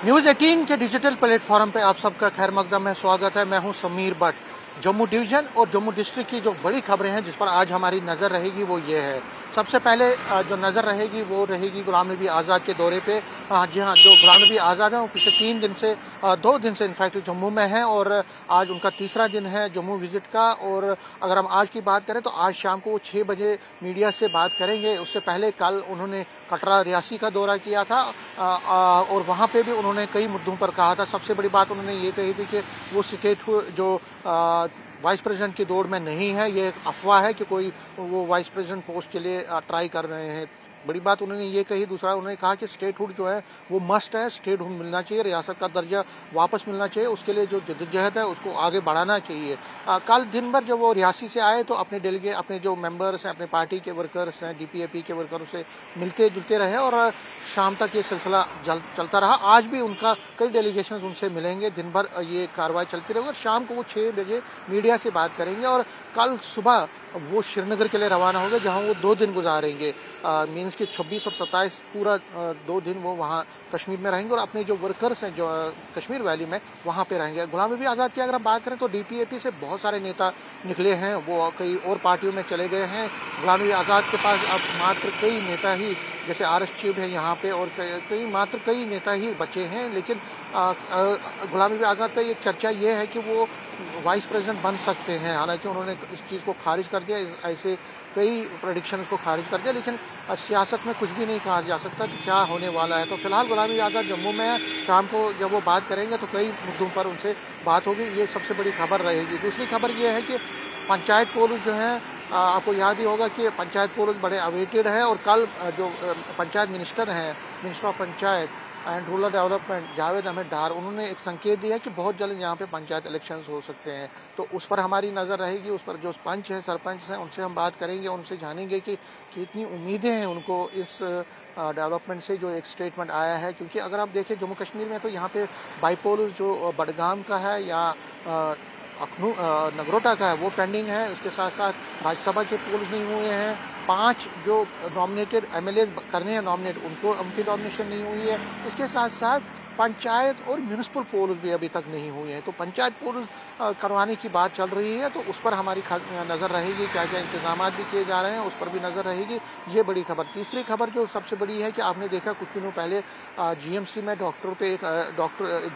News 18 के digital platform पे आप सबका खैर मकदम है, स्वागत है। मैं हूं समीर भट्ट। जम्मू डिवीजन और जम्मू डिस्ट्रिक्ट की जो बड़ी खबरें हैं जिस पर आज हमारी नज़र रहेगी वो ये है। सबसे पहले जो नज़र रहेगी वो रहेगी गुलाम नबी आज़ाद के दौरे पे। जी हाँ, जो गुलाम नबी आज़ाद हैं वो पिछले 3 दिन से 2 दिन से इनफैक्ट जम्मू में हैं और आज उनका तीसरा दिन है जम्मू विजिट का। और अगर हम आज की बात करें तो आज शाम को वो 6 बजे मीडिया से बात करेंगे। उससे पहले कल उन्होंने कटरा रियासी का दौरा किया था और वहाँ पे भी उन्होंने कई मुद्दों पर कहा था। सबसे बड़ी बात उन्होंने ये कही थी कि वो स्टेट जो वाइस प्रेसिडेंट की दौड़ में नहीं है, ये एक अफवाह है कि कोई वो वाइस प्रेसिडेंट पोस्ट के लिए ट्राई कर रहे हैं। बड़ी बात उन्होंने ये कही। दूसरा उन्होंने कहा कि स्टेटहुड जो है वो मस्ट है, स्टेटहुड मिलना चाहिए, रियासत का दर्जा वापस मिलना चाहिए, उसके लिए जो जद्दोजहद है उसको आगे बढ़ाना चाहिए। कल दिन भर जब वो रियासी से आए तो अपने डेलीगेट, अपने जो मेंबर्स हैं, अपने पार्टी के वर्कर्स हैं, डीपीएपी के वर्करों से मिलते जुलते रहे और शाम तक ये सिलसिला चलता रहा। आज भी उनका कई डेलीगेशन उनसे मिलेंगे, दिन भर ये कार्रवाई चलती रहेगी और शाम को वो 6 बजे मीडिया से बात करेंगे और कल सुबह वो श्रीनगर के लिए रवाना होंगे जहां वो 2 दिन गुजारेंगे। मीन्स कि 26 और 27 पूरा 2 दिन वो वहाँ कश्मीर में रहेंगे और अपने जो वर्कर्स हैं जो कश्मीर वैली में वहाँ पे रहेंगे। गुलाम नबी आज़ाद की अगर हम बात करें तो डीपीएपी से बहुत सारे नेता निकले हैं, वो कई और पार्टियों में चले गए हैं। गुलाम नबी आज़ाद के पास अब मात्र कई नेता ही, जैसे आर एस चीफ है यहाँ पे और कई नेता ही बचे हैं। लेकिन गुलाम नबी आज़ाद पे एक चर्चा ये है कि वो वाइस प्रेसिडेंट बन सकते हैं। हालांकि उन्होंने इस चीज़ को खारिज कर दिया, ऐसे कई प्रेडिक्शन को खारिज कर दिया, लेकिन सियासत में कुछ भी नहीं कहा जा सकता कि क्या होने वाला है। तो फिलहाल गुलाम नबी आज़ाद जम्मू में है। शाम को जब वो बात करेंगे तो कई मुद्दों पर उनसे बात होगी, ये सबसे बड़ी खबर रहेगी। दूसरी खबर ये है कि पंचायत पोल जो है, आपको याद ही होगा कि पंचायत पोल बड़े अवेटेड है और कल जो पंचायत मिनिस्टर हैं, minister of panchayat and rural development Javed Ahmad Dar, उन्होंने एक संकेत दिया है कि बहुत जल्द यहाँ पे पंचायत इलेक्शंस हो सकते हैं। तो उस पर हमारी नज़र रहेगी। उस पर जो पंच है, सरपंच हैं, उनसे हम बात करेंगे, उनसे जानेंगे कि कितनी उम्मीदें हैं उनको इस डेवलपमेंट से जो एक स्टेटमेंट आया है। क्योंकि अगर आप देखें जम्मू कश्मीर में तो यहाँ पे बाईपोल जो बडगाम का है या नगरोटा का है वो पेंडिंग है। उसके साथ साथ राज्यसभा के पोल्स नहीं हुए हैं। 5 जो नॉमिनेटेड एमएलए करने हैं नॉमिनेट, उनकी नॉमिनेशन नहीं हुई है। इसके साथ साथ पंचायत और म्यूनिसिपल पोल्स भी अभी तक नहीं हुए हैं। तो पंचायत पोल्स करवाने की बात चल रही है, तो उस पर हमारी नज़र रहेगी। क्या क्या इंतजाम भी किए जा रहे हैं उस पर भी नज़र रहेगी। ये बड़ी खबर। तीसरी खबर जो सबसे बड़ी है कि आपने देखा कुछ दिनों पहले जीएमसी में एक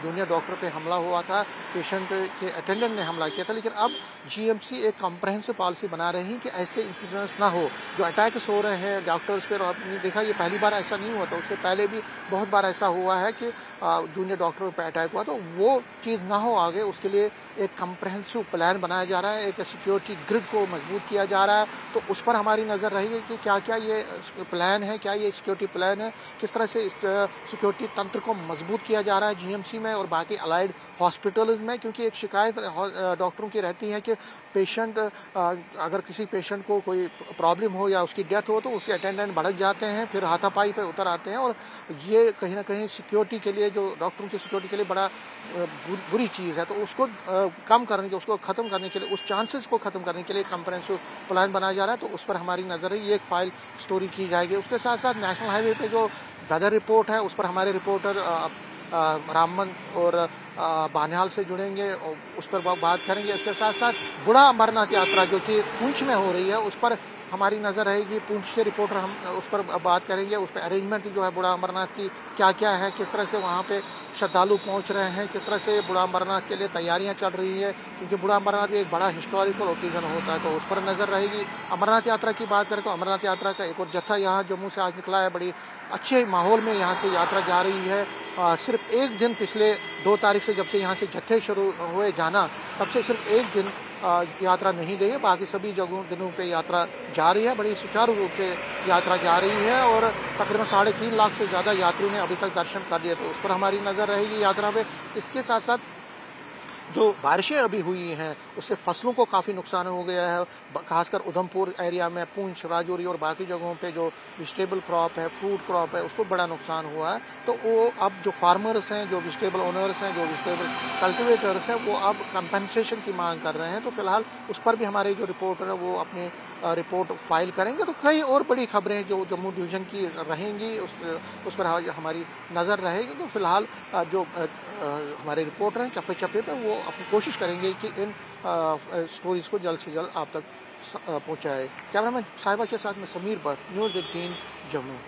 जूनियर डॉक्टर पे हमला हुआ था, पेशेंट के अटेंडेंट ने हमला किया था। लेकिन अब जीएमसी एक कॉम्प्रहेंसिव पॉलिसी बना रही है कि ऐसे इंसिडेंट्स ना हो, जो अटैक्स हो रहे हैं डॉक्टर्स पर। आपने देखा ये पहली बार ऐसा नहीं हुआ था, उससे पहले भी बहुत बार ऐसा हुआ है कि जूनियर डॉक्टरों पर अटैक हुआ। तो वो चीज़ ना हो आगे, उसके लिए एक कॉम्प्रहेंसिव प्लान बनाया जा रहा है, एक सिक्योरिटी ग्रिड को मजबूत किया जा रहा है। तो उस पर हमारी नज़र रहेगी कि क्या क्या ये प्लान है, क्या ये सिक्योरिटी प्लान है, किस तरह से इस सिक्योरिटी तंत्र को मजबूत किया जा रहा है जीएमसी में और बाकी अलाइड हॉस्पिटल्स में। क्योंकि एक शिकायत डॉक्टरों की रहती है कि पेशेंट, अगर किसी पेशेंट को कोई प्रॉब्लम हो या उसकी डेथ हो तो उसके अटेंडेंट भड़क जाते हैं, फिर हाथापाई पे उतर आते हैं। और ये कहीं ना कहीं सिक्योरिटी के लिए, जो डॉक्टरों की सिक्योरिटी के लिए बड़ा बुरी चीज़ है। तो उसको कम करने के, उसको ख़त्म करने के लिए, उस चांसेस को ख़त्म करने के लिए कॉम्प्रहेंसिव प्लान बनाया जा रहा है। तो उस पर हमारी नज़र है, ये एक फाइल स्टोरी की जाएगी। उसके साथ साथ नेशनल हाईवे पे जो वेदर रिपोर्ट है उस पर हमारे रिपोर्टर रामन और बानिहाल से जुड़ेंगे और उस पर बात करेंगे। इसके साथ साथ बूढ़ा अमरनाथ यात्रा जो कि पुंछ में हो रही है उस पर हमारी नज़र रहेगी। पुंछ के रिपोर्टर हम उस पर बात करेंगे, उस पर अरेंजमेंट जो है बूढ़ा अमरनाथ की क्या क्या है, किस तरह से वहाँ पे श्रद्धालु पहुँच रहे हैं, किस तरह से बूढ़ा अमरनाथ के लिए तैयारियाँ चल रही है। क्योंकि बूढ़ा अमरनाथ एक बड़ा हिस्टोरिकल ओकेजन होता है, तो उस पर नज़र रहेगी। अमरनाथ यात्रा की बात करें तो अमरनाथ यात्रा का एक और जत्था यहाँ जम्मू से आज निकला है। बड़ी अच्छे माहौल में यहाँ से यात्रा जा रही है। सिर्फ एक दिन पिछले 2 तारीख से जब से यहाँ से जत्थे शुरू हुए जाना, तब से सिर्फ एक दिन यात्रा नहीं गई है, बाकी सभी दिनों पे यात्रा जा रही है। बड़ी सुचारू रूप से यात्रा जा रही है और तकरीबन 3.5 लाख से ज़्यादा यात्रियों ने अभी तक दर्शन कर लिए। तो उस पर हमारी नज़र रहेगी यात्रा पे। इसके साथ साथ जो बारिशें अभी हुई हैं उससे फसलों को काफ़ी नुकसान हो गया है। खासकर उधमपुर एरिया में, पुंछ, राजौरी और बाकी जगहों पे जो वेजिटेबल क्रॉप है, फ्रूट क्रॉप है, उसको बड़ा नुकसान हुआ है। तो वो अब जो फार्मर्स हैं, जो वेजिटेबल ओनर्स हैं, जो वेजिटेबल कल्टिवेटर्स हैं, वो अब कंपनसेशन की मांग कर रहे हैं। तो फिलहाल उस पर भी हमारे जो रिपोर्टर है वो अपनी रिपोर्ट फाइल करेंगे। तो कई और बड़ी खबरें जो जम्मू डिवीज़न की रहेंगी उस पर हमारी नज़र रहेगी। तो फिलहाल जो हमारे रिपोर्टर हैं चप्पे चप्पे पर वो अपनी कोशिश करेंगे कि इन स्टोरीज़ को जल्द से जल्द आप तक पहुँचाए। कैमरामैन साहिबा के साथ में समीर भट्ट, न्यूज़ 18 जम्मू।